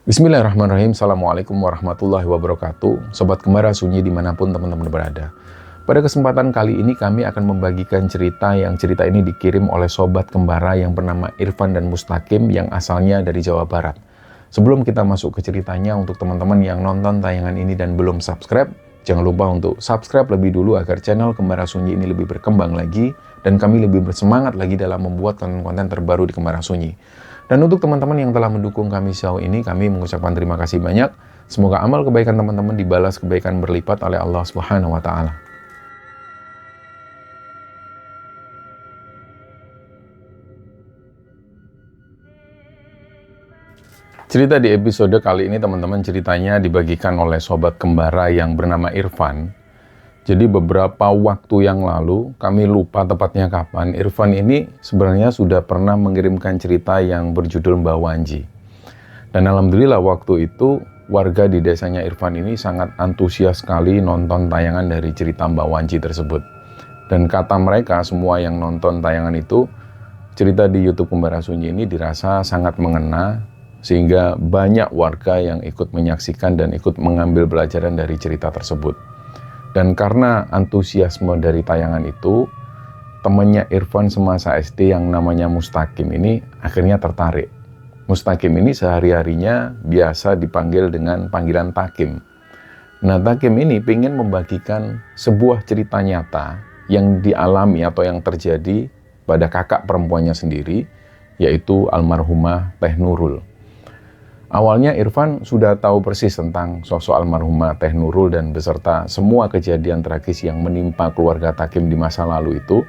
Bismillahirrahmanirrahim. Assalamualaikum warahmatullahi wabarakatuh. Sobat Kembara Sunyi dimanapun teman-teman berada. Pada kesempatan kali ini kami akan membagikan cerita ini dikirim oleh Sobat Kembara yang bernama Irfan dan Mustaqim yang asalnya dari Jawa Barat. Sebelum kita masuk ke ceritanya, untuk teman-teman yang nonton tayangan ini dan belum subscribe, jangan lupa untuk subscribe lebih dulu agar channel Kembara Sunyi ini lebih berkembang lagi dan kami lebih bersemangat lagi dalam membuat konten-konten terbaru di Kembara Sunyi. Dan untuk teman-teman yang telah mendukung kami sejauh ini, kami mengucapkan terima kasih banyak. Semoga amal kebaikan teman-teman dibalas kebaikan berlipat oleh Allah Subhanahu wa Ta'ala. Cerita di episode kali ini teman-teman ceritanya dibagikan oleh Sobat Kembara yang bernama Irfan. Jadi beberapa waktu yang lalu, kami lupa tepatnya kapan, Irfan ini sebenarnya sudah pernah mengirimkan cerita yang berjudul Mbak Wanji. Dan alhamdulillah waktu itu, warga di desanya Irfan ini sangat antusias sekali nonton tayangan dari cerita Mbak Wanji tersebut. Dan kata mereka, semua yang nonton tayangan itu, cerita di YouTube Kembara Sunyi ini dirasa sangat mengena, sehingga banyak warga yang ikut menyaksikan dan ikut mengambil pelajaran dari cerita tersebut. Dan karena antusiasme dari tayangan itu, temannya Irfan semasa SD yang namanya Mustaqim ini akhirnya tertarik. Mustaqim ini sehari-harinya biasa dipanggil dengan panggilan Takim. Nah, Takim ini ingin membagikan sebuah cerita nyata yang dialami atau yang terjadi pada kakak perempuannya sendiri, yaitu almarhumah Teh Nurul. Awalnya Irfan sudah tahu persis tentang sosok almarhumah Teh Nurul dan beserta semua kejadian tragis yang menimpa keluarga Takim di masa lalu itu.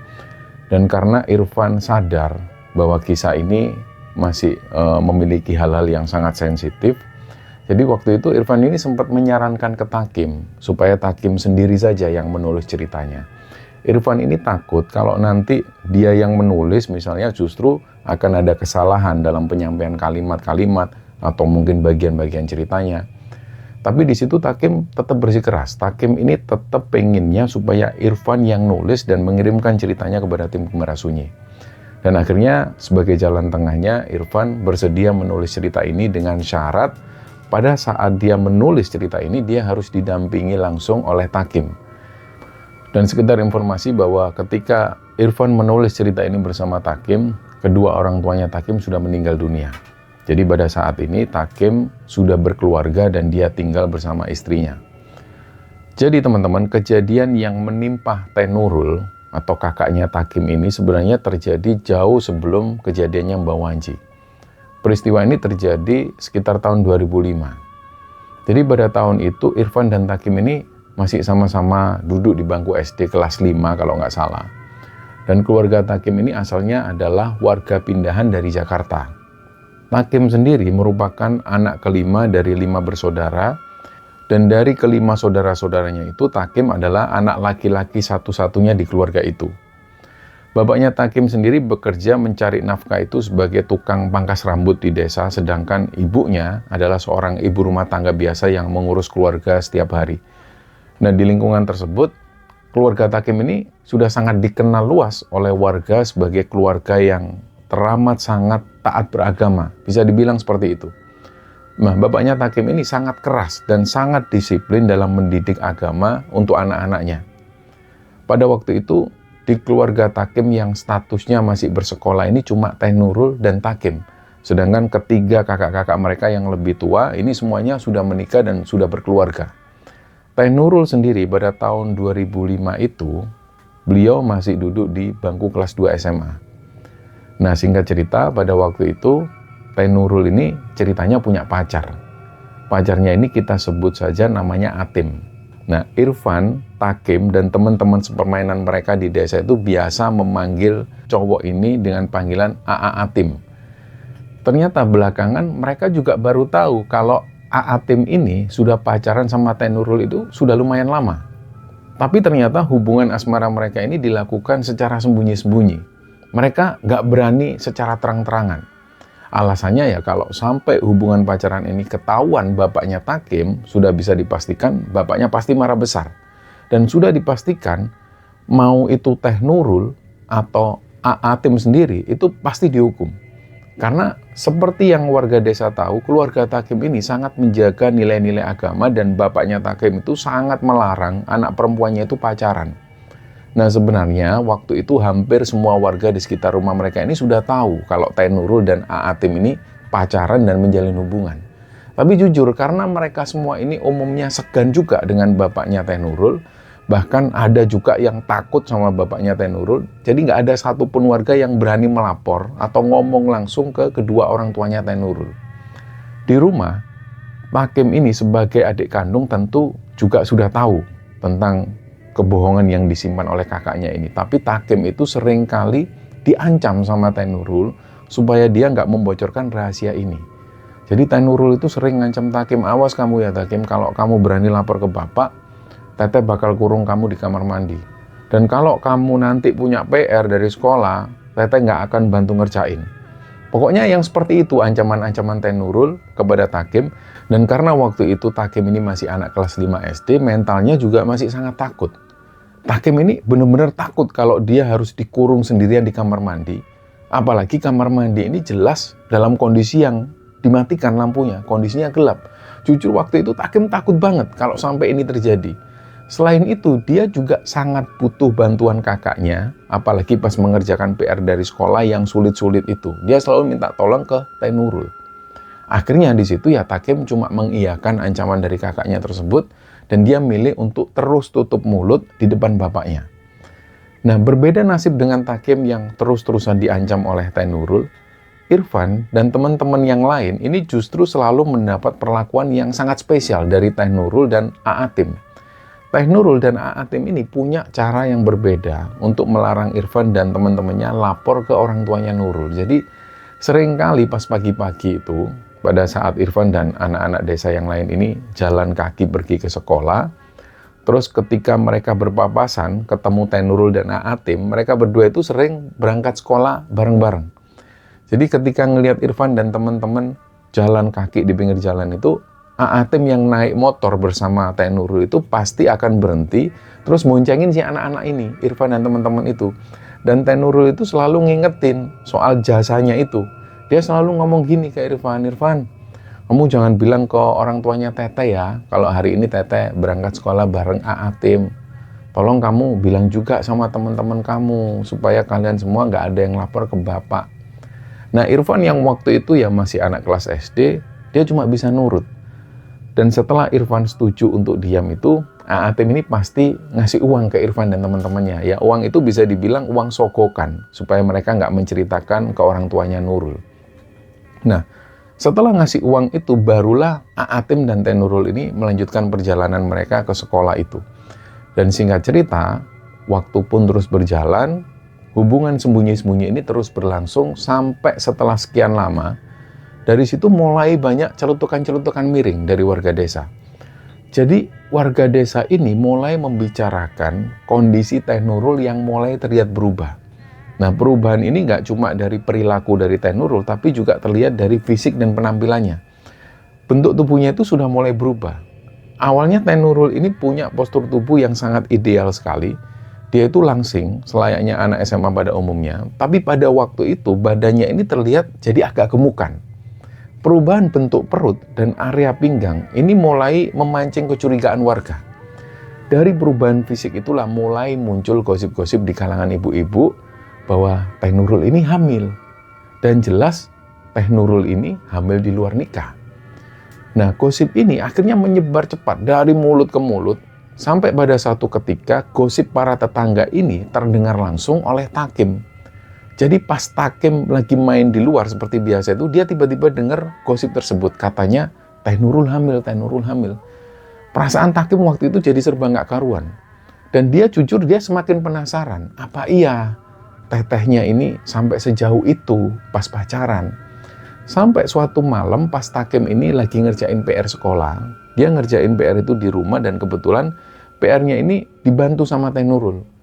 Dan karena Irfan sadar bahwa kisah ini masih memiliki hal-hal yang sangat sensitif, jadi waktu itu Irfan ini sempat menyarankan ke Takim supaya Takim sendiri saja yang menulis ceritanya. Irfan ini takut kalau nanti dia yang menulis misalnya justru akan ada kesalahan dalam penyampaian kalimat-kalimat atau mungkin bagian-bagian ceritanya. Tapi di situ Takim tetap bersikeras. Takim ini tetap pengennya supaya Irfan yang nulis dan mengirimkan ceritanya kepada tim Kembara Sunyi. Dan akhirnya sebagai jalan tengahnya Irfan bersedia menulis cerita ini dengan syarat pada saat dia menulis cerita ini dia harus didampingi langsung oleh Takim. Dan sekedar informasi bahwa ketika Irfan menulis cerita ini bersama Takim, kedua orang tuanya Takim sudah meninggal dunia. Jadi pada saat ini Takim sudah berkeluarga dan dia tinggal bersama istrinya. Jadi teman-teman, kejadian yang menimpa Teh Nurul atau kakaknya Takim ini sebenarnya terjadi jauh sebelum kejadiannya Mbak Wanji. Peristiwa ini terjadi sekitar tahun 2005. Jadi pada tahun itu Irfan dan Takim ini masih sama-sama duduk di bangku SD kelas 5 kalau nggak salah. Dan keluarga Takim ini asalnya adalah warga pindahan dari Jakarta. Takim sendiri merupakan anak kelima dari 5 bersaudara, dan dari kelima saudara-saudaranya itu Takim adalah anak laki-laki satu-satunya di keluarga itu. Bapaknya Takim sendiri bekerja mencari nafkah itu sebagai tukang pangkas rambut di desa, sedangkan ibunya adalah seorang ibu rumah tangga biasa yang mengurus keluarga setiap hari. Nah, di lingkungan tersebut, keluarga Takim ini sudah sangat dikenal luas oleh warga sebagai keluarga yang teramat sangat taat beragama, bisa dibilang seperti itu. Nah, bapaknya Takim ini sangat keras dan sangat disiplin dalam mendidik agama untuk anak-anaknya. Pada waktu itu, di keluarga Takim yang statusnya masih bersekolah ini cuma Teh Nurul dan Takim. Sedangkan ketiga kakak-kakak mereka yang lebih tua, ini semuanya sudah menikah dan sudah berkeluarga. Teh Nurul sendiri pada tahun 2005 itu, beliau masih duduk di bangku kelas 2 SMA. Nah, singkat cerita, pada waktu itu Teh Nurul ini ceritanya punya pacar. Pacarnya ini kita sebut saja namanya Atim. Nah, Irfan, Takim, dan teman-teman sepermainan mereka di desa itu biasa memanggil cowok ini dengan panggilan AA Atim. Ternyata belakangan mereka juga baru tahu kalau AA Atim ini sudah pacaran sama Teh Nurul itu sudah lumayan lama. Tapi ternyata hubungan asmara mereka ini dilakukan secara sembunyi-sembunyi. Mereka nggak berani secara terang-terangan. Alasannya ya kalau sampai hubungan pacaran ini ketahuan bapaknya Takim, sudah bisa dipastikan bapaknya pasti marah besar. Dan sudah dipastikan mau itu Teh Nurul atau AA Tim sendiri itu pasti dihukum. Karena Seperti yang warga desa tahu, keluarga Takim ini sangat menjaga nilai-nilai agama dan bapaknya Takim itu sangat melarang anak perempuannya itu pacaran. Nah sebenarnya waktu itu hampir semua warga di sekitar rumah mereka ini sudah tahu kalau Teh Nurul dan Aatim ini pacaran dan menjalin hubungan. Tapi jujur karena mereka semua ini umumnya segan juga dengan bapaknya Teh Nurul, bahkan ada juga yang takut sama bapaknya Teh Nurul, jadi nggak ada satupun warga yang berani melapor atau ngomong langsung ke kedua orang tuanya Teh Nurul. Di rumah, Takim ini sebagai adik kandung tentu juga sudah tahu tentang kebohongan yang disimpan oleh kakaknya ini. Tapi Takim itu seringkali diancam sama Teh Nurul supaya dia nggak membocorkan rahasia ini. Jadi Teh Nurul itu sering ngancam Takim, awas kamu ya Takim, kalau kamu berani lapor ke bapak, Teteh bakal kurung kamu di kamar mandi. Dan kalau kamu nanti punya PR dari sekolah, Teteh nggak akan bantu ngerjain. Pokoknya yang seperti itu ancaman-ancaman Teh Nurul kepada Takim. Dan karena waktu itu Takim ini masih anak kelas 5 SD, mentalnya juga masih sangat takut. Takim ini benar-benar takut kalau dia harus dikurung sendirian di kamar mandi. Apalagi kamar mandi ini jelas dalam kondisi yang dimatikan lampunya, kondisinya gelap. Jujur waktu itu Takim takut banget kalau sampai ini terjadi. Selain itu, dia juga sangat butuh bantuan kakaknya, apalagi pas mengerjakan PR dari sekolah yang sulit-sulit itu. Dia selalu minta tolong ke Teh Nurul. Akhirnya di situ ya Takim cuma mengiyakan ancaman dari kakaknya tersebut dan dia milih untuk terus tutup mulut di depan bapaknya. Nah, berbeda nasib dengan Takim yang terus-terusan diancam oleh Teh Nurul, Irfan dan teman-teman yang lain ini justru selalu mendapat perlakuan yang sangat spesial dari Teh Nurul dan Aatim. Teh Nurul dan Aatim ini punya cara yang berbeda untuk melarang Irfan dan teman-temannya lapor ke orang tuanya Nurul. Jadi seringkali pas pagi-pagi itu, pada saat Irfan dan anak-anak desa yang lain ini jalan kaki pergi ke sekolah, terus ketika mereka berpapasan ketemu Teh Nurul dan Aatim, mereka berdua itu sering berangkat sekolah bareng-bareng. Jadi ketika ngelihat Irfan dan teman-teman jalan kaki di pinggir jalan itu, Aatim yang naik motor bersama Teh Nurul itu pasti akan berhenti, terus boncengin si anak-anak ini, Irfan dan teman-teman itu. Dan Teh Nurul itu selalu ngingetin soal jasanya itu. Dia selalu ngomong gini ke Irfan, Irfan, kamu jangan bilang ke orang tuanya Teteh ya, kalau hari ini Teteh berangkat sekolah bareng Aatim. Tolong kamu bilang juga sama teman-teman kamu, supaya kalian semua nggak ada yang lapor ke bapak. Nah, Irfan yang waktu itu ya masih anak kelas SD, dia cuma bisa nurut. Dan setelah Irfan setuju untuk diam itu, Aatim ini pasti ngasih uang ke Irfan dan teman-temannya. Ya, uang itu bisa dibilang uang sogokan, supaya mereka nggak menceritakan ke orang tuanya Nurul. Nah, setelah ngasih uang itu, barulah Aatim dan Teh Nurul ini melanjutkan perjalanan mereka ke sekolah itu. Dan singkat cerita, waktu pun terus berjalan, hubungan sembunyi-sembunyi ini terus berlangsung sampai setelah sekian lama. Dari situ mulai banyak celutukan-celutukan miring dari warga desa. Jadi warga desa ini mulai membicarakan kondisi Teh Nurul yang mulai terlihat berubah. Nah, perubahan ini nggak cuma dari perilaku dari Teh Nurul, tapi juga terlihat dari fisik dan penampilannya. Bentuk tubuhnya itu sudah mulai berubah. Awalnya Teh Nurul ini punya postur tubuh yang sangat ideal sekali. Dia itu langsing, selayaknya anak SMA pada umumnya. Tapi pada waktu itu, badannya ini terlihat jadi agak gemukan. Perubahan bentuk perut dan area pinggang ini mulai memancing kecurigaan warga. Dari perubahan fisik itulah mulai muncul gosip-gosip di kalangan ibu-ibu bahwa Teh Nurul ini hamil. Dan jelas Teh Nurul ini hamil di luar nikah. Nah, gosip ini akhirnya menyebar cepat dari mulut ke mulut. Sampai pada satu ketika, gosip para tetangga ini terdengar langsung oleh Takim. Jadi pas Takim lagi main di luar seperti biasa itu, dia tiba-tiba dengar gosip tersebut. Katanya, Teh Nurul hamil, Teh Nurul hamil. Perasaan Takim waktu itu jadi serba nggak karuan. Dan dia jujur, dia semakin penasaran. Apa iya tetehnya ini sampai sejauh itu pas pacaran? Sampai suatu malam pas Takim ini lagi ngerjain PR sekolah. Dia ngerjain PR itu di rumah dan kebetulan PR-nya ini dibantu sama Teh Nurul.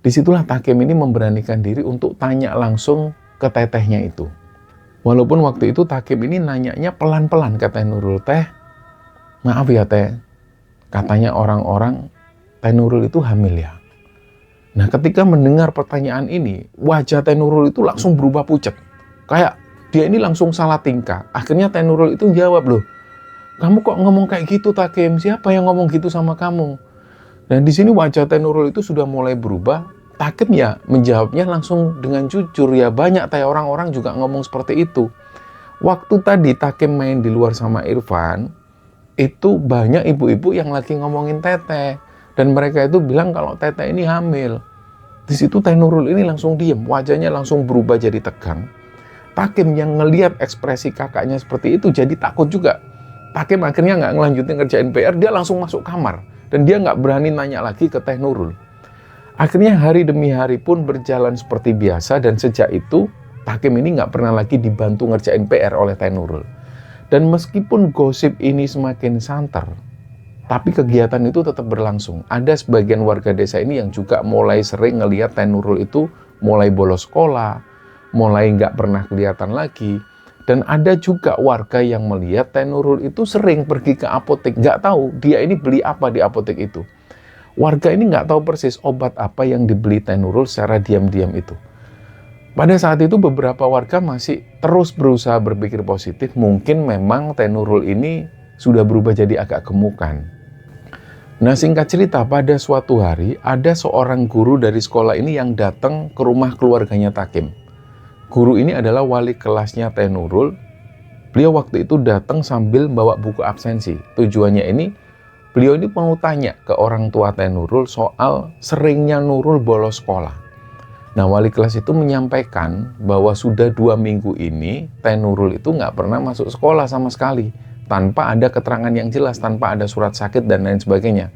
Disitulah Takim ini memberanikan diri untuk tanya langsung ke tetehnya itu. Walaupun waktu itu Takim ini nanyanya pelan-pelan ke Teh Nurul. Teh, maaf ya Teh, katanya orang-orang Teh Nurul itu hamil ya. Nah, ketika mendengar pertanyaan ini, wajah Teh Nurul itu langsung berubah pucat. Kayak dia ini langsung salah tingkah. Akhirnya Teh Nurul itu jawab, loh, kamu kok ngomong kayak gitu Takim? Siapa yang ngomong gitu sama kamu? Dan di sini wajah Teh Nurul itu sudah mulai berubah. Takim ya menjawabnya langsung dengan jujur, ya banyak Teh orang-orang juga ngomong seperti itu. Waktu tadi Takim main di luar sama Irfan, itu banyak ibu-ibu yang lagi ngomongin Teteh. Dan mereka itu bilang kalau Teteh ini hamil. Di situ Teh Nurul ini langsung diem, wajahnya langsung berubah jadi tegang. Takim yang ngelihat ekspresi kakaknya seperti itu jadi takut juga. Takim akhirnya nggak ngelanjutin kerjain PR, dia langsung masuk kamar. Dan dia nggak berani nanya lagi ke Teh Nurul. Akhirnya hari demi hari pun berjalan seperti biasa, dan sejak itu Takim ini nggak pernah lagi dibantu ngerjain PR oleh Teh Nurul. Dan meskipun gosip ini semakin santer, tapi kegiatan itu tetap berlangsung. Ada sebagian warga desa ini yang juga mulai sering ngelihat Teh Nurul itu mulai bolos sekolah, mulai nggak pernah kelihatan lagi. Dan ada juga warga yang melihat Teh Nurul itu sering pergi ke apotek, nggak tahu dia ini beli apa di apotek itu. Warga ini nggak tahu persis obat apa yang dibeli Teh Nurul secara diam-diam itu. Pada saat itu beberapa warga masih terus berusaha berpikir positif, mungkin memang Teh Nurul ini sudah berubah jadi agak gemukan. Nah, singkat cerita, pada suatu hari ada seorang guru dari sekolah ini yang datang ke rumah keluarganya Takim. Guru ini adalah wali kelasnya Teh Nurul. Beliau waktu itu datang sambil bawa buku absensi. Tujuannya ini, beliau ini mau tanya ke orang tua Teh Nurul soal seringnya Nurul bolos sekolah. Nah, wali kelas itu menyampaikan bahwa sudah 2 minggu ini Teh Nurul itu nggak pernah masuk sekolah sama sekali. Tanpa ada keterangan yang jelas, tanpa ada surat sakit dan lain sebagainya.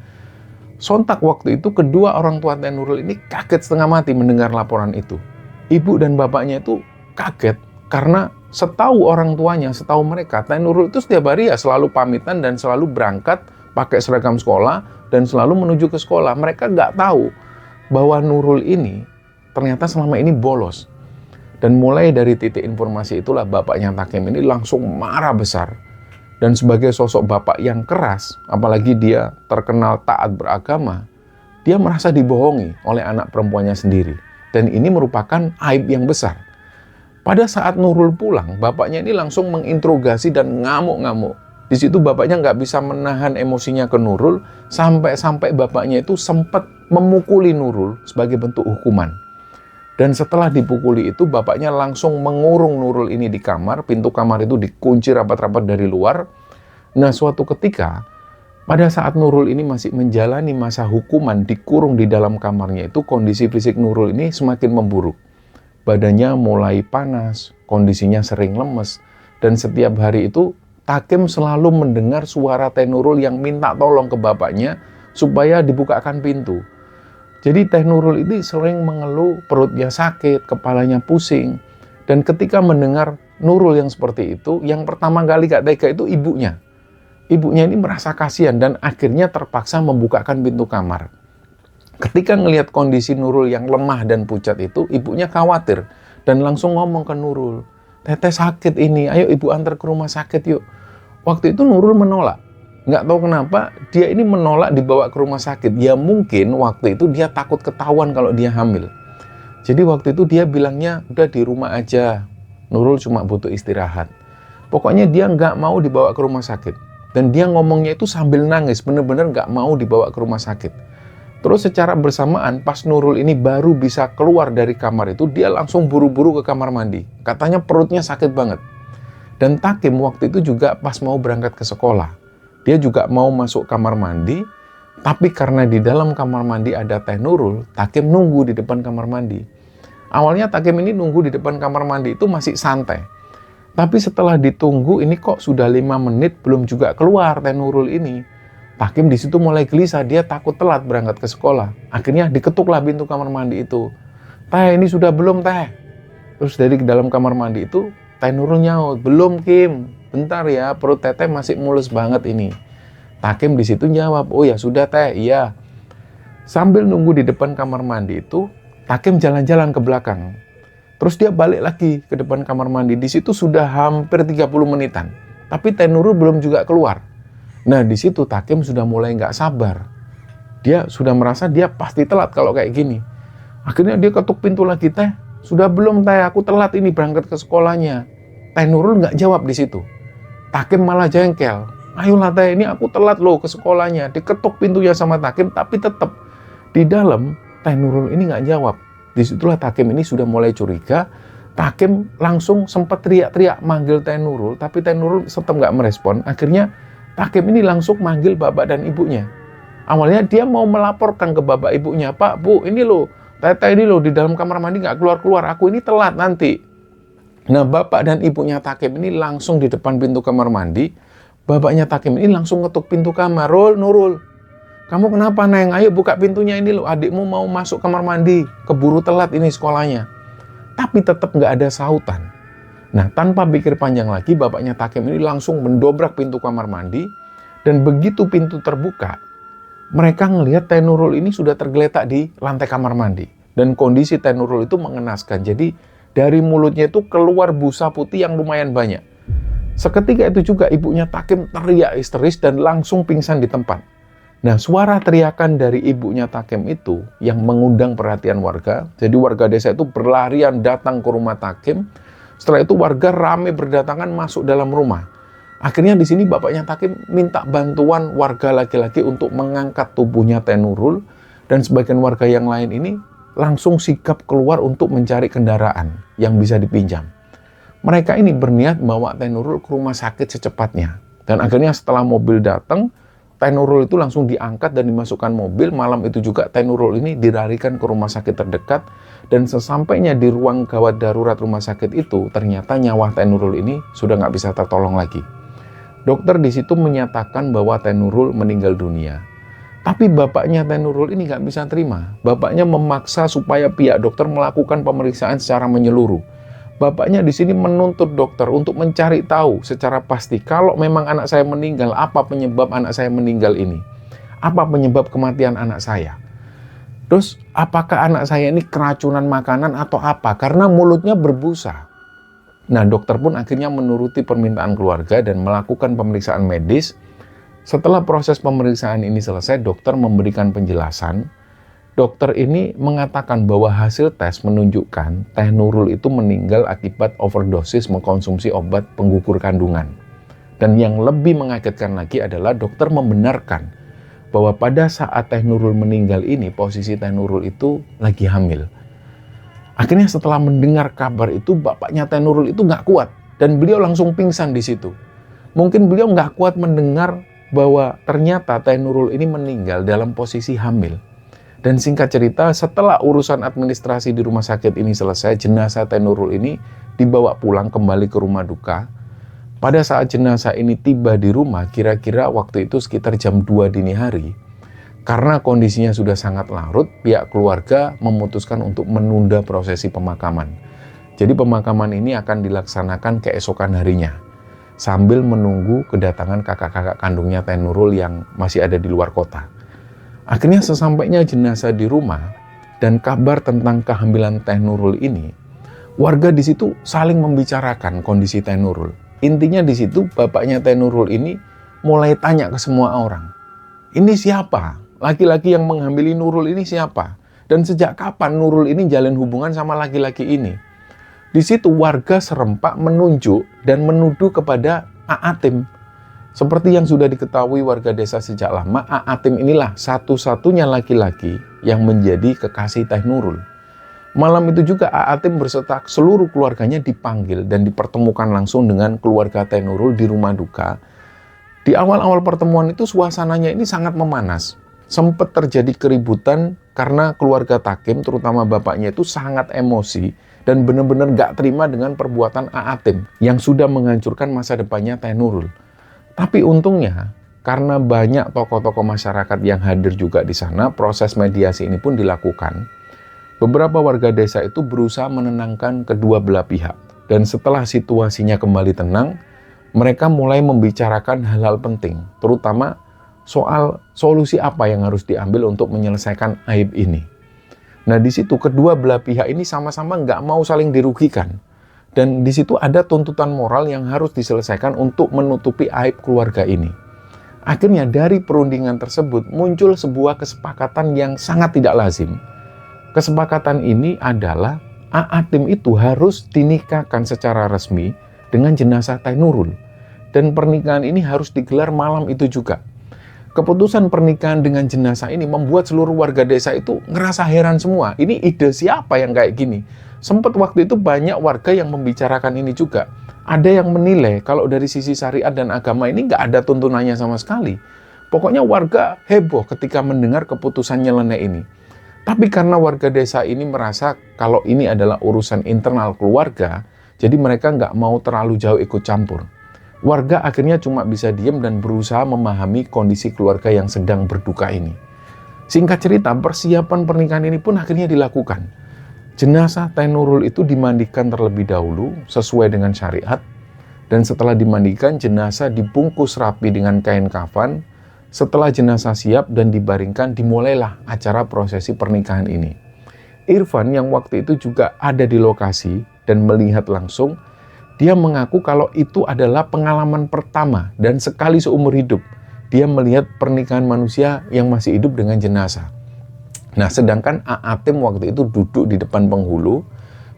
Sontak waktu itu kedua orang tua Teh Nurul ini kaget setengah mati mendengar laporan itu. Ibu dan bapaknya itu kaget karena setahu orang tuanya, setahu mereka, Teh Nurul itu setiap hari ya selalu pamitan dan selalu berangkat pakai seragam sekolah dan selalu menuju ke sekolah. Mereka nggak tahu bahwa Nurul ini ternyata selama ini bolos. Dan mulai dari titik informasi itulah bapaknya Takim ini langsung marah besar. Dan sebagai sosok bapak yang keras, apalagi dia terkenal taat beragama, dia merasa dibohongi oleh anak perempuannya sendiri. Dan ini merupakan aib yang besar. Pada saat Nurul pulang, bapaknya ini langsung menginterogasi dan ngamuk-ngamuk. Di situ bapaknya nggak bisa menahan emosinya ke Nurul, sampai-sampai bapaknya itu sempat memukuli Nurul sebagai bentuk hukuman. Dan setelah dipukuli itu, bapaknya langsung mengurung Nurul ini di kamar, pintu kamar itu dikunci rapat-rapat dari luar. Nah, suatu ketika, pada saat Nurul ini masih menjalani masa hukuman dikurung di dalam kamarnya itu, kondisi fisik Nurul ini semakin memburuk. Badannya mulai panas, kondisinya sering lemes, dan setiap hari itu Takim selalu mendengar suara Teh Nurul yang minta tolong ke bapaknya supaya dibukakan pintu. Jadi Teh Nurul ini sering mengeluh, perutnya sakit, kepalanya pusing. Dan ketika mendengar Nurul yang seperti itu, yang pertama kali gak tega itu ibunya. Ibunya ini merasa kasihan dan akhirnya terpaksa membukakan pintu kamar. Ketika ngelihat kondisi Nurul yang lemah dan pucat itu, ibunya khawatir dan langsung ngomong ke Nurul, "Teteh sakit ini, ayo ibu antar ke rumah sakit yuk." Waktu itu Nurul menolak. Nggak tahu kenapa dia ini menolak dibawa ke rumah sakit. Ya mungkin waktu itu dia takut ketahuan kalau dia hamil. Jadi waktu itu dia bilangnya udah di rumah aja. Nurul cuma butuh istirahat. Pokoknya dia nggak mau dibawa ke rumah sakit. Dan dia ngomongnya itu sambil nangis, bener-bener nggak mau dibawa ke rumah sakit. Terus secara bersamaan pas Nurul ini baru bisa keluar dari kamar itu, dia langsung buru-buru ke kamar mandi. Katanya perutnya sakit banget. Dan Takim waktu itu juga pas mau berangkat ke sekolah. Dia juga mau masuk kamar mandi, tapi karena di dalam kamar mandi ada Teh Nurul, Takim nunggu di depan kamar mandi. Awalnya Takim ini nunggu di depan kamar mandi itu masih santai. Tapi setelah ditunggu ini kok sudah 5 menit belum juga keluar Teh Nurul ini. Takim di situ mulai gelisah, dia takut telat berangkat ke sekolah. Akhirnya diketuklah pintu kamar mandi itu. "Teh, ini sudah belum, Teh?" Terus dari dalam kamar mandi itu Teh Nurul nyaut, "Belum, Kim. Bentar ya, perut Teteh masih mulus banget ini." Takim di situ jawab, "Oh ya sudah, Teh, iya." Sambil nunggu di depan kamar mandi itu, Takim jalan-jalan ke belakang. Terus dia balik lagi ke depan kamar mandi. Di situ sudah hampir 30 menitan. Tapi Teh Nurul belum juga keluar. Nah, di situ Takim sudah mulai nggak sabar. Dia sudah merasa dia pasti telat kalau kayak gini. Akhirnya dia ketuk pintu lagi, "Teh, sudah belum, Teh? Aku telat ini berangkat ke sekolahnya." Teh Nurul nggak jawab di situ. Takim malah jengkel. Ayolah Teh, ini aku telat loh ke sekolahnya. Diketuk pintunya sama Takim, tapi tetap di dalam Teh Nurul ini nggak jawab. Disitulah Takim ini sudah mulai curiga. Takim langsung sempat teriak-teriak manggil Teh Nurul, tapi Teh Nurul tetap nggak merespon. Akhirnya Takim ini langsung manggil bapak dan ibunya. Awalnya dia mau melaporkan ke bapak ibunya, Pak, Bu, ini loh, Teteh ini loh di dalam kamar mandi nggak keluar-keluar, aku ini telat nanti. Nah, bapak dan ibunya Takim ini langsung di depan pintu kamar mandi. Bapaknya Takim ini langsung ngetuk pintu kamar. Nurul, kamu kenapa Neng? Ayo buka pintunya ini loh, adikmu mau masuk kamar mandi, keburu telat ini sekolahnya. Tapi tetap nggak ada sautan. Nah, tanpa pikir panjang lagi, bapaknya Takim ini langsung mendobrak pintu kamar mandi. Dan begitu pintu terbuka, mereka ngelihat Teh Nurul ini sudah tergeletak di lantai kamar mandi. Dan kondisi Teh Nurul itu mengenaskan. Jadi, dari mulutnya itu keluar busa putih yang lumayan banyak. Seketika itu juga ibunya Takim teriak histeris dan langsung pingsan di tempat. Nah, suara teriakan dari ibunya Takim itu yang mengundang perhatian warga. Jadi warga desa itu berlarian datang ke rumah Takim. Setelah itu warga ramai berdatangan masuk dalam rumah. Akhirnya di sini bapaknya Takim minta bantuan warga laki-laki untuk mengangkat tubuhnya Teh Nurul. Dan sebagian warga yang lain ini langsung sigap keluar untuk mencari kendaraan yang bisa dipinjam. Mereka ini berniat bawa Teh Nurul ke rumah sakit secepatnya. Dan akhirnya setelah mobil datang, Teh Nurul itu langsung diangkat dan dimasukkan mobil. Malam itu juga Teh Nurul ini dilarikan ke rumah sakit terdekat. Dan sesampainya di ruang gawat darurat rumah sakit itu, ternyata nyawa Teh Nurul ini sudah nggak bisa tertolong lagi. Dokter di situ menyatakan bahwa Teh Nurul meninggal dunia. Tapi bapaknya Teh Nurul ini nggak bisa terima. Bapaknya memaksa supaya pihak dokter melakukan pemeriksaan secara menyeluruh. Bapaknya di sini menuntut dokter untuk mencari tahu secara pasti kalau memang anak saya meninggal, apa penyebab anak saya meninggal ini? Apa penyebab kematian anak saya? Terus apakah anak saya ini keracunan makanan atau apa? Karena mulutnya berbusa. Nah, dokter pun akhirnya menuruti permintaan keluarga dan melakukan pemeriksaan medis. Setelah proses pemeriksaan ini selesai, dokter memberikan penjelasan. Dokter ini mengatakan bahwa hasil tes menunjukkan Teh Nurul itu meninggal akibat overdosis mengkonsumsi obat penggugur kandungan. Dan yang lebih mengagetkan lagi adalah dokter membenarkan bahwa pada saat Teh Nurul meninggal ini, posisi Teh Nurul itu lagi hamil. Akhirnya setelah mendengar kabar itu, bapaknya Teh Nurul itu nggak kuat. Dan beliau langsung pingsan di situ. Mungkin beliau nggak kuat mendengar bahwa ternyata Teh Nurul ini meninggal dalam posisi hamil. Dan singkat cerita, setelah urusan administrasi di rumah sakit ini selesai, jenazah Teh Nurul ini dibawa pulang kembali ke rumah duka. Pada saat jenazah ini tiba di rumah, kira-kira waktu itu sekitar jam 2 dini hari. Karena kondisinya sudah sangat larut, pihak keluarga memutuskan untuk menunda prosesi pemakaman. Jadi pemakaman ini akan dilaksanakan keesokan harinya, sambil menunggu kedatangan kakak-kakak kandungnya Teh Nurul yang masih ada di luar kota. Akhirnya sesampainya jenazah di rumah dan kabar tentang kehamilan Teh Nurul ini, warga di situ saling membicarakan kondisi Teh Nurul. Intinya di situ bapaknya Teh Nurul ini mulai tanya ke semua orang. Ini siapa? Laki-laki yang menghamili Nurul ini siapa? Dan sejak kapan Nurul ini jalin hubungan sama laki-laki ini? Di situ warga serempak menunjuk dan menuduh kepada Aatim. Seperti yang sudah diketahui warga desa sejak lama, Aatim inilah satu-satunya laki-laki yang menjadi kekasih Teh Nurul. Malam itu juga Aatim berserta seluruh keluarganya dipanggil dan dipertemukan langsung dengan keluarga Teh Nurul di rumah duka. Di awal-awal pertemuan itu suasananya ini sangat memanas. Sempat terjadi keributan karena keluarga Takim, terutama bapaknya itu sangat emosi dan benar-benar gak terima dengan perbuatan Aatim yang sudah menghancurkan masa depannya Teh Nurul. Tapi untungnya, karena banyak tokoh-tokoh masyarakat yang hadir juga di sana, proses mediasi ini pun dilakukan. Beberapa warga desa itu berusaha menenangkan kedua belah pihak. Dan setelah situasinya kembali tenang, mereka mulai membicarakan hal-hal penting, terutama soal solusi apa yang harus diambil untuk menyelesaikan aib ini. Nah, di situ kedua belah pihak ini sama-sama nggak mau saling dirugikan. Dan di situ ada tuntutan moral yang harus diselesaikan untuk menutupi aib keluarga ini. Akhirnya dari perundingan tersebut muncul sebuah kesepakatan yang sangat tidak lazim. Kesepakatan ini adalah Aatim itu harus dinikahkan secara resmi dengan jenazah Teh Nurul. Dan pernikahan ini harus digelar malam itu juga. Keputusan pernikahan dengan jenazah ini membuat seluruh warga desa itu ngerasa heran semua. Ini ide siapa yang kayak gini? Sempat waktu itu banyak warga yang membicarakan ini juga. Ada yang menilai kalau dari sisi syariat dan agama ini nggak ada tuntunannya sama sekali. Pokoknya warga heboh ketika mendengar keputusan nyeleneh ini. Tapi karena warga desa ini merasa kalau ini adalah urusan internal keluarga, jadi mereka nggak mau terlalu jauh ikut campur. Warga akhirnya cuma bisa diam dan berusaha memahami kondisi keluarga yang sedang berduka ini. Singkat cerita, persiapan pernikahan ini pun akhirnya dilakukan. Jenazah Teh Nurul itu dimandikan terlebih dahulu sesuai dengan syariat, dan setelah dimandikan jenazah dibungkus rapi dengan kain kafan. Setelah jenazah siap dan dibaringkan, dimulailah acara prosesi pernikahan ini. Irfan yang waktu itu juga ada di lokasi dan melihat langsung, dia mengaku kalau itu adalah pengalaman pertama dan sekali seumur hidup dia melihat pernikahan manusia yang masih hidup dengan jenazah. Nah, sedangkan Aatim waktu itu duduk di depan penghulu,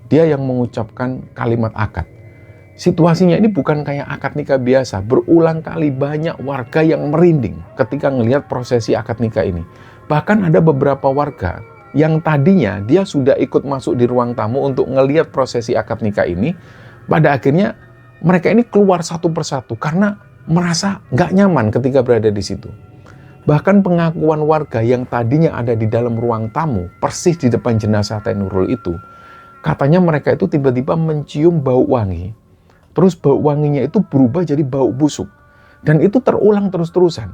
dia yang mengucapkan kalimat akad. Situasinya ini bukan kayak akad nikah biasa, berulang kali banyak warga yang merinding ketika ngelihat prosesi akad nikah ini. Bahkan ada beberapa warga yang tadinya dia sudah ikut masuk di ruang tamu untuk ngelihat prosesi akad nikah ini, pada akhirnya mereka ini keluar satu persatu karena merasa nggak nyaman ketika berada di situ. Bahkan pengakuan warga yang tadinya ada di dalam ruang tamu, persis di depan jenazah Teh Nurul itu, katanya mereka itu tiba-tiba mencium bau wangi, terus bau wanginya itu berubah jadi bau busuk, dan itu terulang terus-terusan.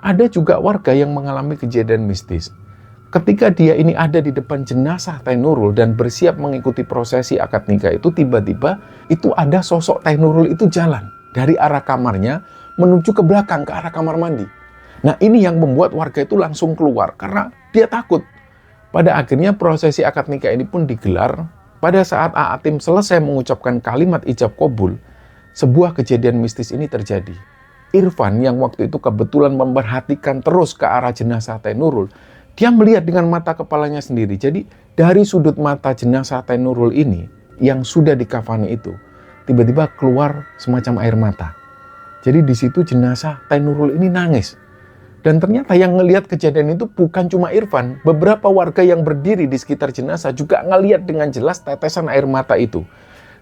Ada juga warga yang mengalami kejadian mistis. Ketika dia ini ada di depan jenazah Teh Nurul dan bersiap mengikuti prosesi akad nikah itu, tiba-tiba itu ada sosok Teh Nurul itu jalan dari arah kamarnya menuju ke belakang, ke arah kamar mandi. Nah, ini yang membuat warga itu langsung keluar karena dia takut. Pada akhirnya prosesi akad nikah ini pun digelar. Pada saat Aatim selesai mengucapkan kalimat ijab kabul, sebuah kejadian mistis ini terjadi. Irfan yang waktu itu kebetulan memperhatikan terus ke arah jenazah Teh Nurul, dia melihat dengan mata kepalanya sendiri. Jadi dari sudut mata jenazah Teh Nurul ini yang sudah dikafani itu, tiba-tiba keluar semacam air mata. Jadi di situ jenazah Teh Nurul ini nangis. Dan ternyata yang ngelihat kejadian itu bukan cuma Irfan, beberapa warga yang berdiri di sekitar jenazah juga ngelihat dengan jelas tetesan air mata itu.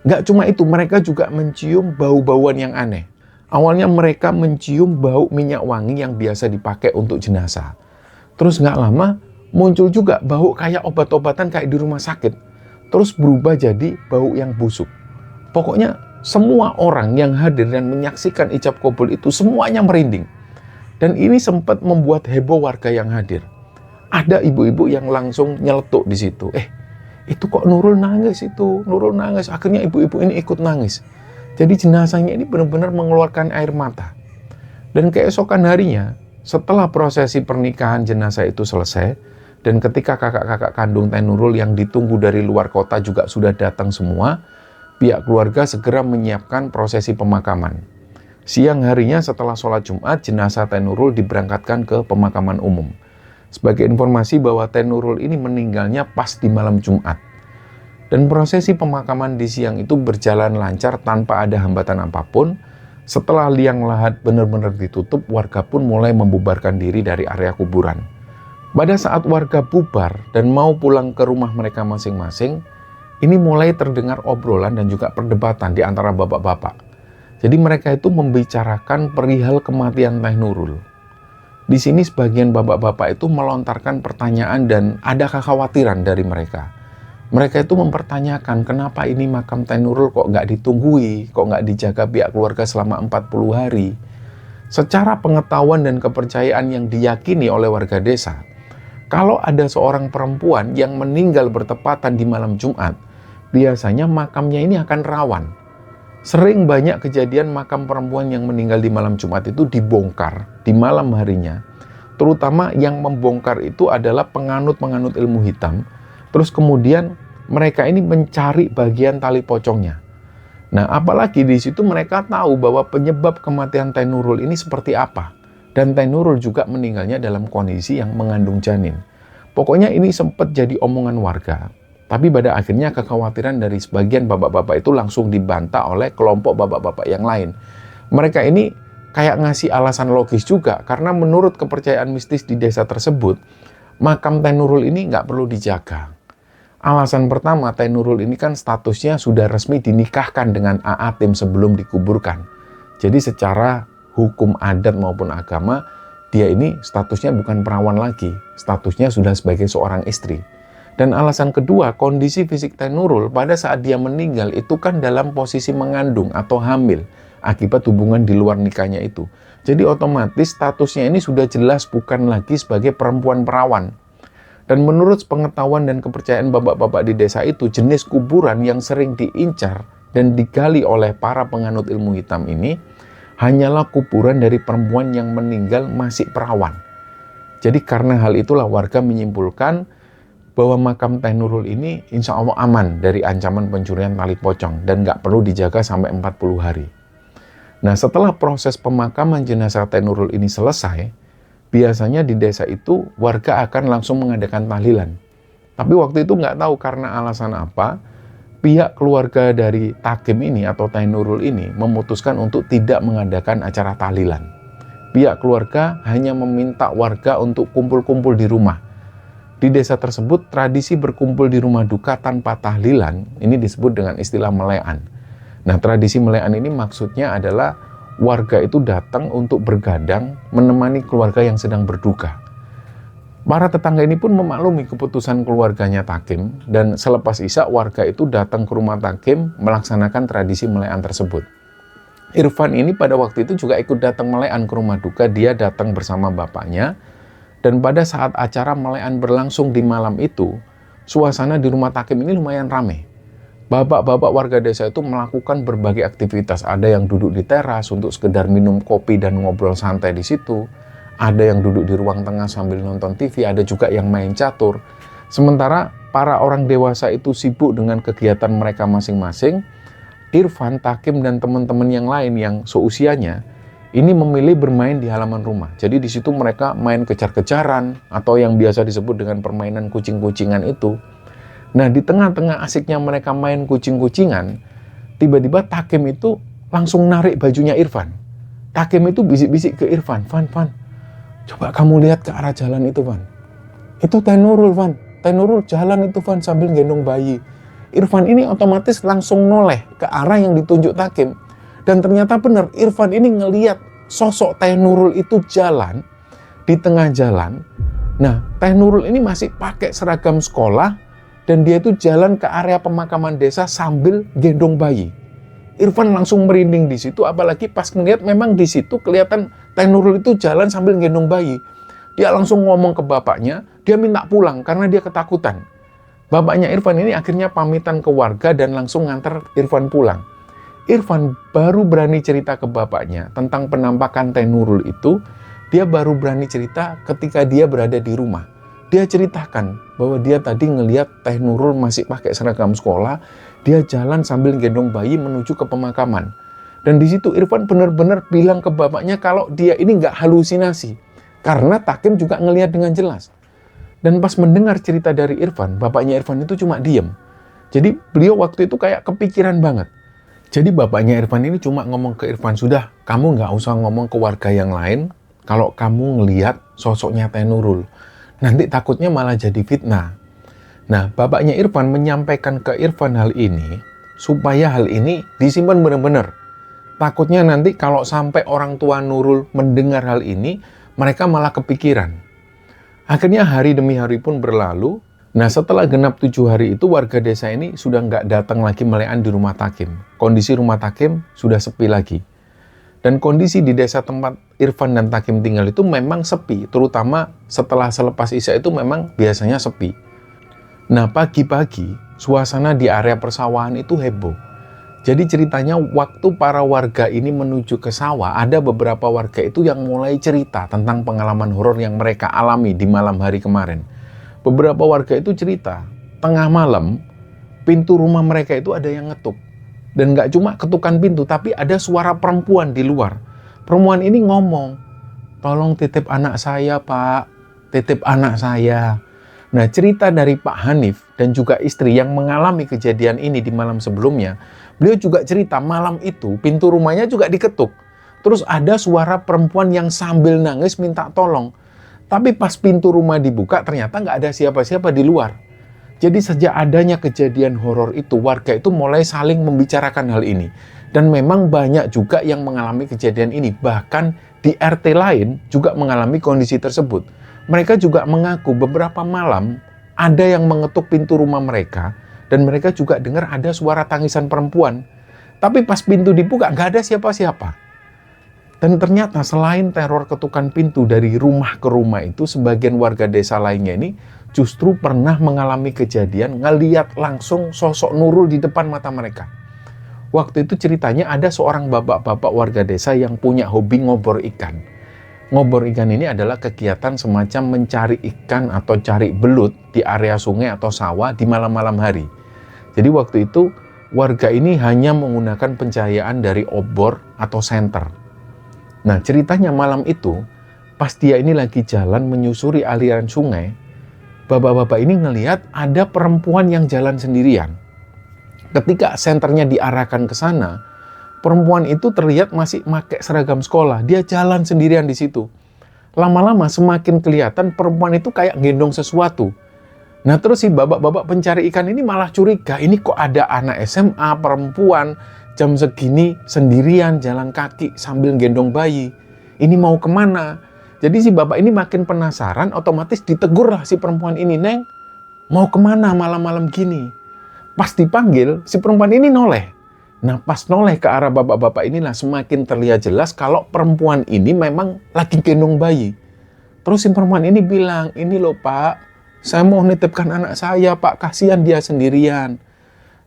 Nggak cuma itu, mereka juga mencium bau-bauan yang aneh. Awalnya mereka mencium bau minyak wangi yang biasa dipakai untuk jenazah. Terus nggak lama muncul juga bau kayak obat-obatan kayak di rumah sakit. Terus berubah jadi bau yang busuk. Pokoknya semua orang yang hadir dan menyaksikan ijab kabul itu semuanya merinding. Dan ini sempat membuat heboh warga yang hadir. Ada ibu-ibu yang langsung nyeletuk di situ. Itu kok Nurul nangis itu, Nurul nangis. Akhirnya ibu-ibu ini ikut nangis. Jadi jenazahnya ini benar-benar mengeluarkan air mata. Dan keesokan harinya, setelah prosesi pernikahan jenazah itu selesai, dan ketika kakak-kakak kandung Teh Nurul yang ditunggu dari luar kota juga sudah datang semua, pihak keluarga segera menyiapkan prosesi pemakaman. Siang harinya setelah sholat Jumat, jenazah Teh Nurul diberangkatkan ke pemakaman umum. Sebagai informasi bahwa Teh Nurul ini meninggalnya pas di malam Jumat. Dan prosesi pemakaman di siang itu berjalan lancar tanpa ada hambatan apapun. Setelah liang lahat benar-benar ditutup, warga pun mulai membubarkan diri dari area kuburan. Pada saat warga bubar dan mau pulang ke rumah mereka masing-masing, ini mulai terdengar obrolan dan juga perdebatan di antara bapak-bapak. Jadi mereka itu membicarakan perihal kematian Teh Nurul. Di sini sebagian bapak-bapak itu melontarkan pertanyaan dan ada kekhawatiran dari mereka. Mereka itu mempertanyakan kenapa ini makam Teh Nurul kok nggak ditunggui, kok nggak dijaga pihak keluarga selama 40 hari. Secara pengetahuan dan kepercayaan yang diyakini oleh warga desa, kalau ada seorang perempuan yang meninggal bertepatan di malam Jumat, biasanya makamnya ini akan rawan. Sering banyak kejadian makam perempuan yang meninggal di malam Jumat itu dibongkar di malam harinya. Terutama yang membongkar itu adalah penganut-penganut ilmu hitam. Terus kemudian mereka ini mencari bagian tali pocongnya. Nah, apalagi di situ mereka tahu bahwa penyebab kematian Teh Nurul ini seperti apa. Dan Teh Nurul juga meninggalnya dalam kondisi yang mengandung janin. Pokoknya ini sempat jadi omongan warga. Tapi pada akhirnya kekhawatiran dari sebagian bapak-bapak itu langsung dibantah oleh kelompok bapak-bapak yang lain. Mereka ini kayak ngasih alasan logis juga, karena menurut kepercayaan mistis di desa tersebut, makam Teh Nurul ini nggak perlu dijaga. Alasan pertama, Teh Nurul ini kan statusnya sudah resmi dinikahkan dengan Aatim sebelum dikuburkan. Jadi secara hukum adat maupun agama, dia ini statusnya bukan perawan lagi, statusnya sudah sebagai seorang istri. Dan alasan kedua, kondisi fisik Teh Nurul pada saat dia meninggal itu kan dalam posisi mengandung atau hamil akibat hubungan di luar nikahnya itu. Jadi otomatis statusnya ini sudah jelas bukan lagi sebagai perempuan perawan. Dan menurut pengetahuan dan kepercayaan bapak-bapak di desa itu, jenis kuburan yang sering diincar dan digali oleh para penganut ilmu hitam ini hanyalah kuburan dari perempuan yang meninggal masih perawan. Jadi karena hal itulah warga menyimpulkan bahwa makam Teh Nurul ini insya Allah aman dari ancaman pencurian tali pocong dan nggak perlu dijaga sampai 40 hari. Nah, setelah proses pemakaman jenazah Teh Nurul ini selesai, biasanya di desa itu warga akan langsung mengadakan tahlilan. Tapi waktu itu nggak tahu karena alasan apa, pihak keluarga dari Takim ini atau Teh Nurul ini memutuskan untuk tidak mengadakan acara tahlilan. Pihak keluarga hanya meminta warga untuk kumpul-kumpul di rumah. Di desa tersebut, tradisi berkumpul di rumah duka tanpa tahlilan ini disebut dengan istilah melean. Nah, tradisi melean ini maksudnya adalah warga itu datang untuk bergadang menemani keluarga yang sedang berduka. Para tetangga ini pun memaklumi keputusan keluarganya Takim, dan selepas Isya warga itu datang ke rumah Takim melaksanakan tradisi melean tersebut. Irfan ini pada waktu itu juga ikut datang melean ke rumah duka, dia datang bersama bapaknya. Dan pada saat acara melean berlangsung di malam itu, suasana di rumah Takim ini lumayan ramai. Bapak-bapak warga desa itu melakukan berbagai aktivitas. Ada yang duduk di teras untuk sekedar minum kopi dan ngobrol santai di situ. Ada yang duduk di ruang tengah sambil nonton TV, ada juga yang main catur. Sementara para orang dewasa itu sibuk dengan kegiatan mereka masing-masing, Irfan, Takim, dan teman-teman yang lain yang seusianya ini memilih bermain di halaman rumah. Jadi di situ mereka main kejar-kejaran atau yang biasa disebut dengan permainan kucing-kucingan itu. Nah, di tengah-tengah asiknya mereka main kucing-kucingan, tiba-tiba Takim itu langsung narik bajunya Irfan. Takim itu bisik-bisik ke Irfan, Van, coba kamu lihat ke arah jalan itu, Van. Itu Teh Nurul, Van. Teh Nurul jalan itu, Van, sambil gendong bayi. Irfan ini otomatis langsung noleh ke arah yang ditunjuk Takim. Dan ternyata benar, Irfan ini ngeliat sosok Teh Nurul itu jalan di tengah jalan. Nah, Teh Nurul ini masih pakai seragam sekolah dan dia itu jalan ke area pemakaman desa sambil gendong bayi. Irfan langsung merinding di situ, apalagi pas ngeliat memang di situ kelihatan Teh Nurul itu jalan sambil gendong bayi. Dia langsung ngomong ke bapaknya, dia minta pulang karena dia ketakutan. Bapaknya Irfan ini akhirnya pamitan ke warga dan langsung nganter Irfan pulang. Irfan baru berani cerita ke bapaknya tentang penampakan Teh Nurul itu, dia baru berani cerita ketika dia berada di rumah. Dia ceritakan bahwa dia tadi ngelihat Teh Nurul masih pakai seragam sekolah, dia jalan sambil gendong bayi menuju ke pemakaman. Dan di situ Irfan benar-benar bilang ke bapaknya kalau dia ini nggak halusinasi, karena Takim juga ngelihat dengan jelas. Dan pas mendengar cerita dari Irfan, bapaknya Irfan itu cuma diem. Jadi beliau waktu itu kayak kepikiran banget. Jadi bapaknya Irfan ini cuma ngomong ke Irfan, sudah kamu nggak usah ngomong ke warga yang lain kalau kamu ngelihat sosoknya Teh Nurul. Nanti takutnya malah jadi fitnah. Nah, bapaknya Irfan menyampaikan ke Irfan hal ini supaya hal ini disimpan benar-benar. Takutnya nanti kalau sampai orang tua Nurul mendengar hal ini, mereka malah kepikiran. Akhirnya hari demi hari pun berlalu. Nah, setelah genap 7 hari itu, warga desa ini sudah nggak datang lagi melean di rumah Takim. Kondisi rumah Takim sudah sepi lagi. Dan kondisi di desa tempat Irfan dan Takim tinggal itu memang sepi, terutama setelah selepas Isya itu memang biasanya sepi. Nah, pagi-pagi, suasana di area persawahan itu heboh. Jadi ceritanya waktu para warga ini menuju ke sawah, ada beberapa warga itu yang mulai cerita tentang pengalaman horor yang mereka alami di malam hari kemarin. Beberapa warga itu cerita, tengah malam, pintu rumah mereka itu ada yang ngetuk. Dan nggak cuma ketukan pintu, tapi ada suara perempuan di luar. Perempuan ini ngomong, tolong titip anak saya, Pak. Titip anak saya. Nah, cerita dari Pak Hanif dan juga istri yang mengalami kejadian ini di malam sebelumnya, beliau juga cerita malam itu pintu rumahnya juga diketuk. Terus ada suara perempuan yang sambil nangis minta tolong. Tapi pas pintu rumah dibuka ternyata nggak ada siapa-siapa di luar. Jadi sejak adanya kejadian horor itu, warga itu mulai saling membicarakan hal ini. Dan memang banyak juga yang mengalami kejadian ini. Bahkan di RT lain juga mengalami kondisi tersebut. Mereka juga mengaku beberapa malam ada yang mengetuk pintu rumah mereka. Dan mereka juga dengar ada suara tangisan perempuan. Tapi pas pintu dibuka nggak ada siapa-siapa. Dan ternyata selain teror ketukan pintu dari rumah ke rumah itu, sebagian warga desa lainnya ini justru pernah mengalami kejadian ngeliat langsung sosok Nurul di depan mata mereka. Waktu itu ceritanya ada seorang bapak-bapak warga desa yang punya hobi ngobor ikan. Ngobor ikan ini adalah kegiatan semacam mencari ikan atau cari belut di area sungai atau sawah di malam-malam hari. Jadi waktu itu warga ini hanya menggunakan pencahayaan dari obor atau senter. Nah, ceritanya malam itu, pas dia ini lagi jalan menyusuri aliran sungai, bapak-bapak ini ngelihat ada perempuan yang jalan sendirian. Ketika senternya diarahkan ke sana, perempuan itu terlihat masih pakai seragam sekolah. Dia jalan sendirian di situ. Lama-lama semakin kelihatan perempuan itu kayak gendong sesuatu. Nah, terus si bapak-bapak pencari ikan ini malah curiga. Ini kok ada anak SMA, perempuan, jam segini sendirian jalan kaki sambil gendong bayi. Ini mau kemana? Jadi si bapak ini makin penasaran, otomatis ditegur lah si perempuan ini. Neng, mau kemana malam-malam gini? Pas dipanggil, si perempuan ini noleh. Nah, pas noleh ke arah bapak-bapak inilah semakin terlihat jelas kalau perempuan ini memang lagi gendong bayi. Terus si perempuan ini bilang, ini loh Pak, saya mau nitipkan anak saya Pak, kasihan dia sendirian.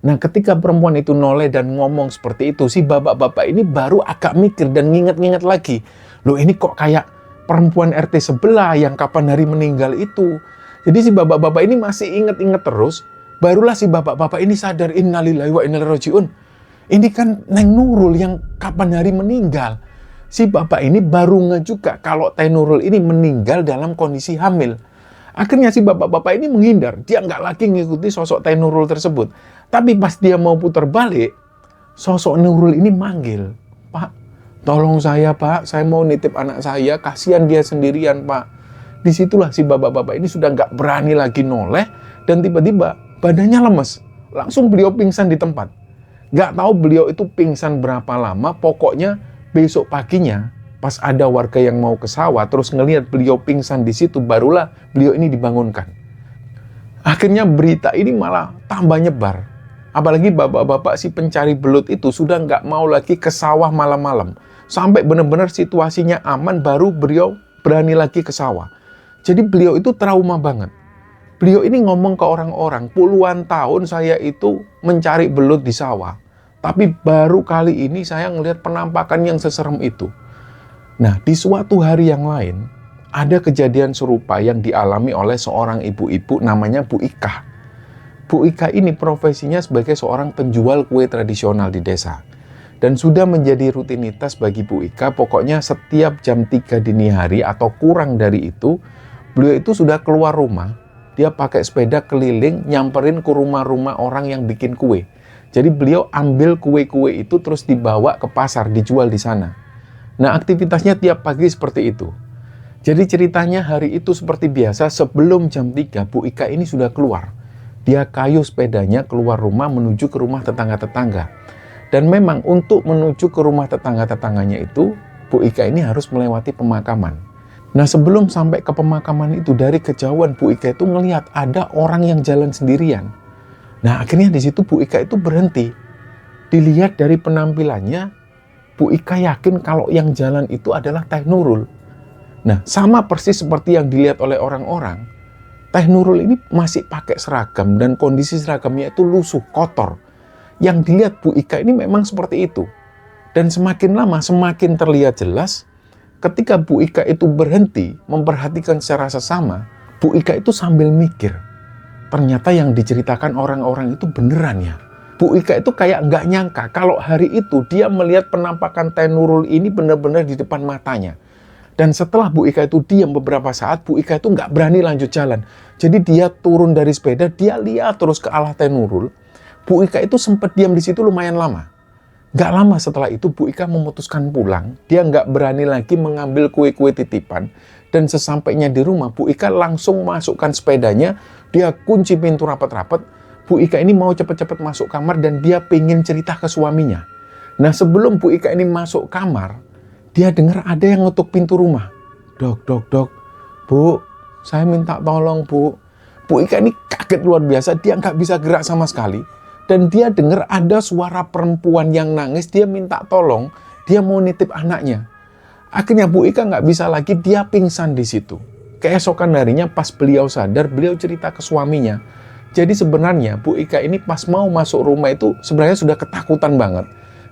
Nah, ketika perempuan itu noleh dan ngomong seperti itu, si bapak-bapak ini baru agak mikir dan nginget-nginget lagi. Loh, ini kok kayak perempuan RT sebelah yang kapan hari meninggal itu. Jadi si bapak-bapak ini masih inget-inget terus. Barulah si bapak-bapak ini sadar, innalillahi wa inna ilaihi raji'un. Ini kan Neng Nurul yang kapan hari meninggal. Si bapak ini baru ngeh juga kalau Teh Nurul ini meninggal dalam kondisi hamil. Akhirnya si bapak-bapak ini menghindar. Dia nggak lagi ngikuti sosok Teh Nurul tersebut. Tapi pas dia mau putar balik, sosok Nurul ini manggil. Pak, tolong saya Pak, saya mau nitip anak saya, kasihan dia sendirian Pak. Disitulah si bapak-bapak ini sudah nggak berani lagi noleh, dan tiba-tiba badannya lemes. Langsung beliau pingsan di tempat. Nggak tahu beliau itu pingsan berapa lama, pokoknya besok paginya, pas ada warga yang mau ke sawah, terus ngelihat beliau pingsan di situ, barulah beliau ini dibangunkan. Akhirnya berita ini malah tambah nyebar. Apalagi bapak-bapak si pencari belut itu sudah nggak mau lagi ke sawah malam-malam. Sampai benar-benar situasinya aman, baru beliau berani lagi ke sawah. Jadi beliau itu trauma banget. Beliau ini ngomong ke orang-orang, puluhan tahun saya itu mencari belut di sawah. Tapi baru kali ini saya ngelihat penampakan yang seserem itu. Nah, di suatu hari yang lain, ada kejadian serupa yang dialami oleh seorang ibu-ibu namanya Bu Ika. Bu Ika ini profesinya sebagai seorang penjual kue tradisional di desa. Dan sudah menjadi rutinitas bagi Bu Ika, pokoknya setiap jam 3 dini hari atau kurang dari itu, beliau itu sudah keluar rumah, dia pakai sepeda keliling, nyamperin ke rumah-rumah orang yang bikin kue. Jadi beliau ambil kue-kue itu terus dibawa ke pasar, dijual di sana. Nah, aktivitasnya tiap pagi seperti itu. Jadi ceritanya hari itu seperti biasa, sebelum jam 3, Bu Ika ini sudah keluar. Dia kayuh sepedanya keluar rumah menuju ke rumah tetangga-tetangga. Dan memang untuk menuju ke rumah tetangga-tetangganya itu, Bu Ika ini harus melewati pemakaman. Nah, sebelum sampai ke pemakaman itu, dari kejauhan Bu Ika itu ngelihat ada orang yang jalan sendirian. Nah, akhirnya di situ Bu Ika itu berhenti. Dilihat dari penampilannya, Bu Ika yakin kalau yang jalan itu adalah Teh Nurul. Nah, sama persis seperti yang dilihat oleh orang-orang, Teh Nurul ini masih pakai seragam dan kondisi seragamnya itu lusuh, kotor. Yang dilihat Bu Ika ini memang seperti itu. Dan semakin lama semakin terlihat jelas, ketika Bu Ika itu berhenti memperhatikan secara sesama, Bu Ika itu sambil mikir, ternyata yang diceritakan orang-orang itu beneran ya. Bu Ika itu kayak nggak nyangka kalau hari itu dia melihat penampakan Teh Nurul ini benar-benar di depan matanya. Dan setelah Bu Ika itu diam beberapa saat, Bu Ika itu nggak berani lanjut jalan. Jadi dia turun dari sepeda, dia lihat terus ke arah Teh Nurul. Bu Ika itu sempat diam di situ lumayan lama. Nggak lama setelah itu Bu Ika memutuskan pulang. Dia nggak berani lagi mengambil kue-kue titipan. Dan sesampainya di rumah, Bu Ika langsung masukkan sepedanya. Dia kunci pintu rapat-rapat. Bu Ika ini mau cepet-cepet masuk kamar dan dia pengen cerita ke suaminya. Nah sebelum Bu Ika ini masuk kamar, dia dengar ada yang ngetuk pintu rumah. Dok, dok, dok. Bu, saya minta tolong, Bu. Bu Ika ini kaget luar biasa. Dia nggak bisa gerak sama sekali. Dan dia dengar ada suara perempuan yang nangis. Dia minta tolong. Dia mau nitip anaknya. Akhirnya Bu Ika nggak bisa lagi. Dia pingsan di situ. Keesokan harinya pas beliau sadar, beliau cerita ke suaminya. Jadi sebenarnya Bu Ika ini pas mau masuk rumah itu sebenarnya sudah ketakutan banget.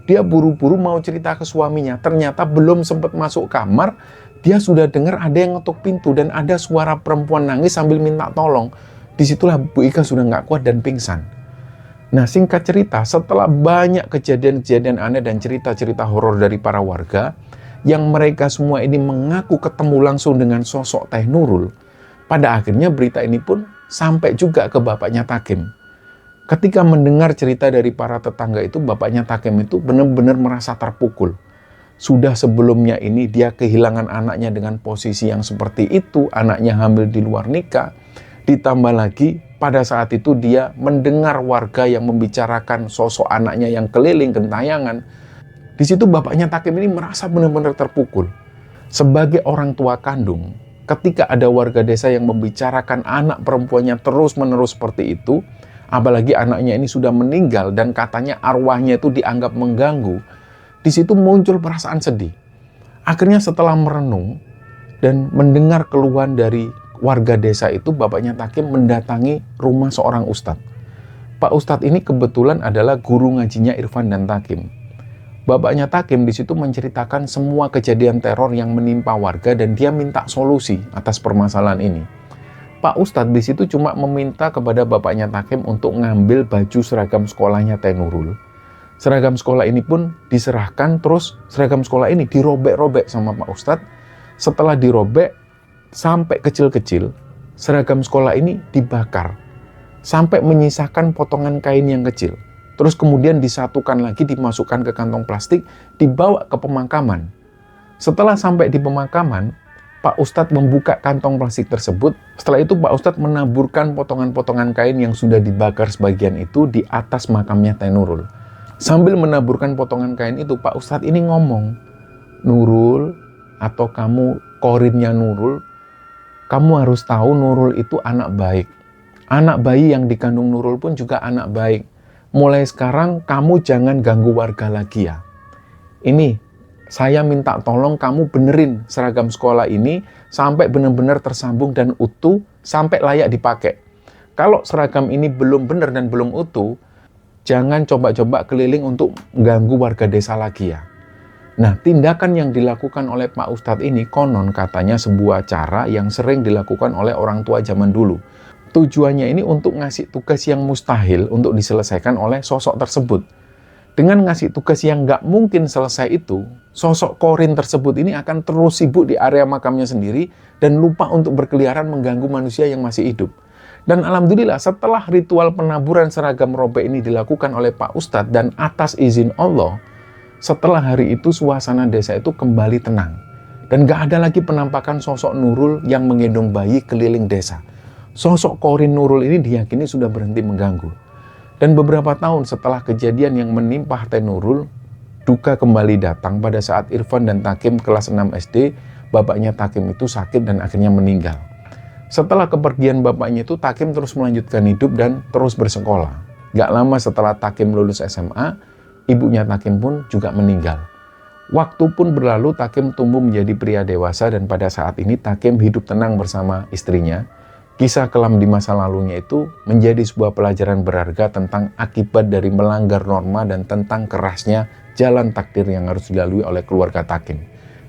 Dia buru-buru mau cerita ke suaminya. Ternyata belum sempat masuk kamar, dia sudah dengar ada yang ngetuk pintu dan ada suara perempuan nangis sambil minta tolong. Disitulah Bu Ika sudah nggak kuat dan pingsan. Nah singkat cerita, setelah banyak kejadian-kejadian aneh dan cerita-cerita horor dari para warga, yang mereka semua ini mengaku ketemu langsung dengan sosok Teh Nurul, pada akhirnya berita ini pun sampai juga ke bapaknya Takim. Ketika mendengar cerita dari para tetangga itu, bapaknya Takim itu benar-benar merasa terpukul. Sudah sebelumnya ini dia kehilangan anaknya dengan posisi yang seperti itu, anaknya hamil di luar nikah. Ditambah lagi pada saat itu dia mendengar warga yang membicarakan sosok anaknya yang keliling gentayangan. Di situ bapaknya Takim ini merasa benar-benar terpukul. Sebagai orang tua kandung, ketika ada warga desa yang membicarakan anak perempuannya terus-menerus seperti itu, apalagi anaknya ini sudah meninggal dan katanya arwahnya itu dianggap mengganggu, di situ muncul perasaan sedih. Akhirnya setelah merenung dan mendengar keluhan dari warga desa itu, bapaknya Takim mendatangi rumah seorang ustadz. Pak Ustadz ini kebetulan adalah guru ngajinya Irfan dan Takim. Bapaknya Takim di situ menceritakan semua kejadian teror yang menimpa warga dan dia minta solusi atas permasalahan ini. Pak Ustadz di situ cuma meminta kepada bapaknya Takim untuk ngambil baju seragam sekolahnya Teh Nurul. Seragam sekolah ini pun diserahkan, terus seragam sekolah ini dirobek-robek sama Pak Ustadz. Setelah dirobek sampai kecil-kecil, seragam sekolah ini dibakar sampai menyisakan potongan kain yang kecil. Terus kemudian disatukan lagi, dimasukkan ke kantong plastik, dibawa ke pemakaman. Setelah sampai di pemakaman, Pak Ustadz membuka kantong plastik tersebut. Setelah itu Pak Ustadz menaburkan potongan-potongan kain yang sudah dibakar sebagian itu di atas makamnya Teh Nurul. Sambil menaburkan potongan kain itu, Pak Ustadz ini ngomong, Nurul, atau kamu korinnya Nurul, kamu harus tahu Nurul itu anak baik. Anak bayi yang dikandung Nurul pun juga anak baik. Mulai sekarang kamu jangan ganggu warga lagi ya. Ini saya minta tolong kamu benerin seragam sekolah ini sampai benar-benar tersambung dan utuh sampai layak dipakai. Kalau seragam ini belum benar dan belum utuh, jangan coba-coba keliling untuk ganggu warga desa lagi ya. Nah, tindakan yang dilakukan oleh Pak Ustadz ini konon katanya sebuah cara yang sering dilakukan oleh orang tua zaman dulu. Tujuannya ini untuk ngasih tugas yang mustahil untuk diselesaikan oleh sosok tersebut. Dengan ngasih tugas yang nggak mungkin selesai itu, sosok korin tersebut ini akan terus sibuk di area makamnya sendiri dan lupa untuk berkeliaran mengganggu manusia yang masih hidup. Dan alhamdulillah setelah ritual penaburan seragam robek ini dilakukan oleh Pak Ustadz dan atas izin Allah, setelah hari itu suasana desa itu kembali tenang. Dan nggak ada lagi penampakan sosok Nurul yang menggendong bayi keliling desa. Sosok korin Nurul ini diyakini sudah berhenti mengganggu. Dan beberapa tahun setelah kejadian yang menimpa Teh Nurul, duka kembali datang pada saat Irfan dan Takim kelas 6 SD, bapaknya Takim itu sakit dan akhirnya meninggal. Setelah kepergian bapaknya itu, Takim terus melanjutkan hidup dan terus bersekolah. Gak lama setelah Takim lulus SMA, ibunya Takim pun juga meninggal. Waktu pun berlalu, Takim tumbuh menjadi pria dewasa dan pada saat ini Takim hidup tenang bersama istrinya. Kisah kelam di masa lalunya itu menjadi sebuah pelajaran berharga tentang akibat dari melanggar norma dan tentang kerasnya jalan takdir yang harus dilalui oleh keluarga Takim.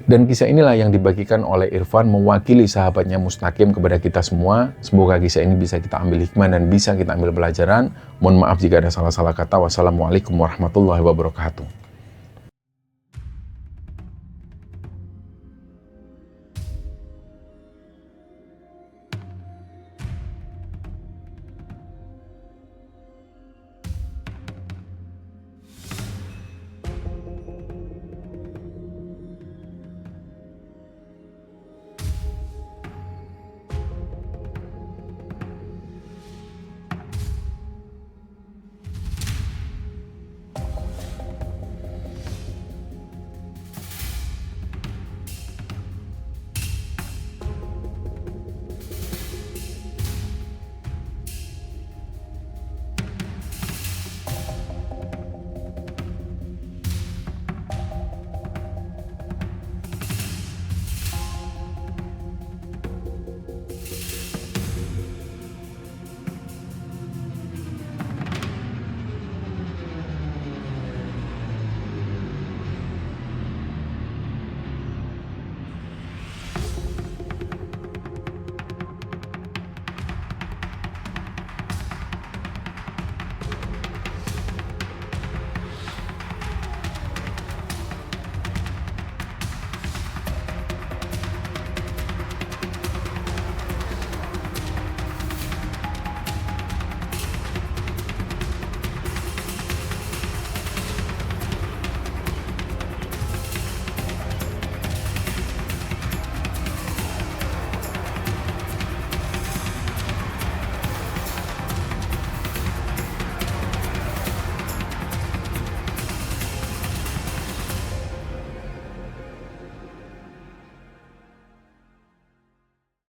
Dan kisah inilah yang dibagikan oleh Irfan mewakili sahabatnya Mustaqim kepada kita semua. Semoga kisah ini bisa kita ambil hikmah dan bisa kita ambil pelajaran. Mohon maaf jika ada salah-salah kata. Wassalamualaikum warahmatullahi wabarakatuh.